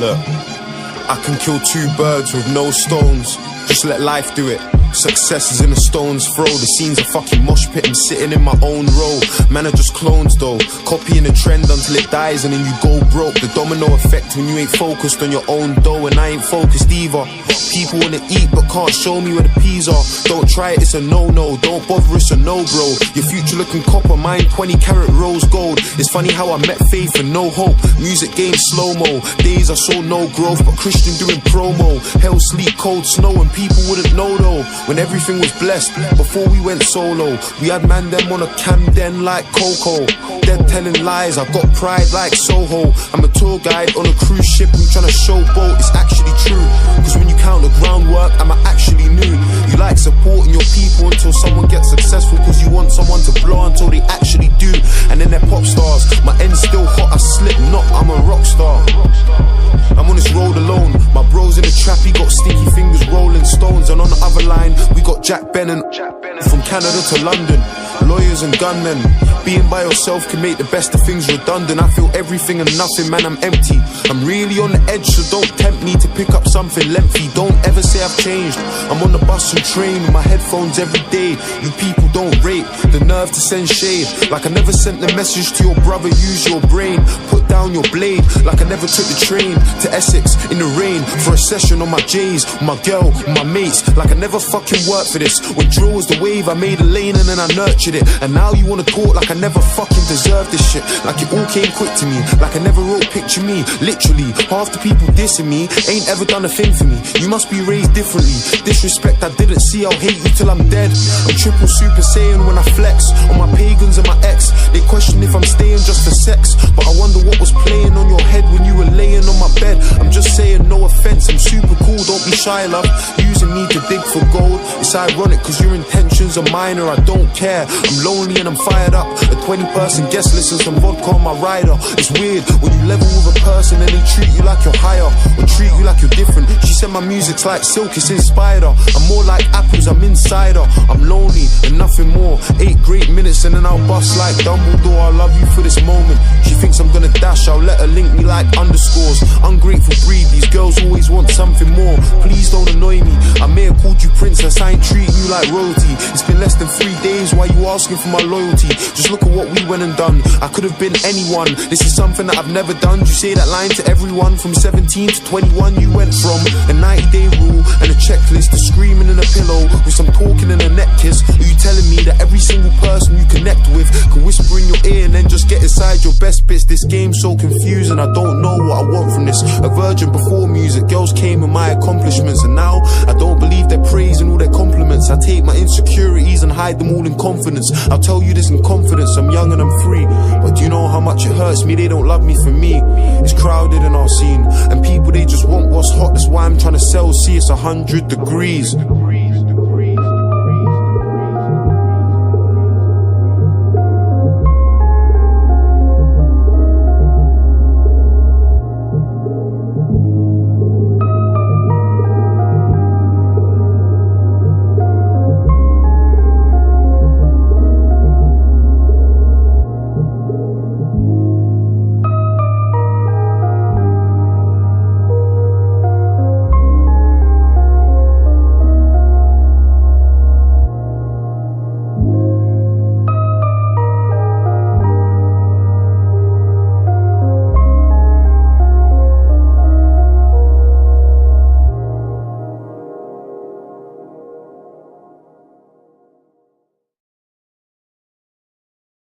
Look, I can kill two birds with no stones. Just let life do it. Success is in a stone's throw. The scene's a fucking mosh pit. I'm sitting in my own row. Man are just clones though, copying the trend until it dies and then you go broke. The domino effect when you ain't focused on your own dough. And I ain't focused either. People wanna eat but can't show me where the peas are. Don't try it, it's a no-no. Don't bother, it's a no, bro. Your future looking copper, mine 20 karat rose gold. It's funny how I met faith and no hope. Music game slow-mo. Days I saw no growth, but Christian doing promo. Hell, sleet, cold, snow, and people wouldn't know though. When everything was blessed, before we went solo, we had man them on a Camden like Coco. Dead telling lies, I got pride like Soho. I'm a tour guide on a cruise ship, I'm trying to showboat, it's actually true. Cause when you count the groundwork, I'm actually new. You like supporting your people until someone gets successful, cause you want someone to blow until they actually do. And then they're pop stars, my end's still hot, I slip not, I'm a rock star. I'm on this road alone, my bro's in the trap, he got sticky fingers, rolling stones. And on the other line, we got Jack Bennon, from Canada to London, lawyers and gunmen. Being by yourself can make the best of things redundant. I feel everything and nothing, man, I'm empty. I'm really on the edge, so don't tempt me to pick up something lengthy. Don't ever say I've changed. I'm on the bus and train with my headphones every day. You people don't rate the nerve to send shade. Like I never sent the message to your brother, use your brain. Put down your blade, like I never took the train to Essex in the rain for a session on my J's, with my girl, with my mates. Like I never fucking worked for this. When drill was the wave, I made a lane and then I nurtured it. And now you wanna talk like I never fucking deserved this shit. Like it all came quick to me, like I never wrote picture me. Literally, half the people dissing me ain't ever done a thing for me. You must be raised differently. Disrespect I didn't see, I'll hate you till I'm dead. I'm triple super saiyan when I flex on my pagans and my ex. They question if I'm staying just for sex, but I wonder what was playing on your head when you were laying on my bed. I'm just saying no offense, I'm super cool, don't be shy love. Using me to dig for gold. It's ironic cause your intentions are minor, I don't care. I'm lonely and I'm fired up. A 20-person guest list and some vodka on my rider. It's weird when you level with a person and they treat you like you're higher, or treat you like you're different. She said my music's like silk, it's inspired her. I'm more like apples, I'm inside her. I'm lonely and nothing more. 8 great minutes and then I'll bust like Dumbledore. I love you for this moment. She thinks I'm gonna dash, I'll let her link me like underscores. Ungrateful breed, these girls always want something more. Please don't annoy me, I may have called you princess, I ain't treating you like royalty. It's been less than 3 days, why you asking for my loyalty? Just look at what we went and done. I could have been anyone, this is something that I've never done. You say that line to everyone. From 17 to 21 you went from a 90-day rule and a checklist to screaming in a pillow with some talking and a neck kiss. Are you telling me that every single person you connect with can whisper in your ear and then just get inside your best bits? This game's so confusing, I don't know what I want from this. A virgin before music, girls came with my accomplishments, and now I don't believe their praise and all their compliments. I take my insecurities and hide them all in confidence. I'll tell you this in confidence, I'm young and I'm free. But do you know how much it hurts me? They don't love me for me. It's crowded in our scene, and people they just want what's hot. That's why I'm trying to sell, see it's 100 degrees.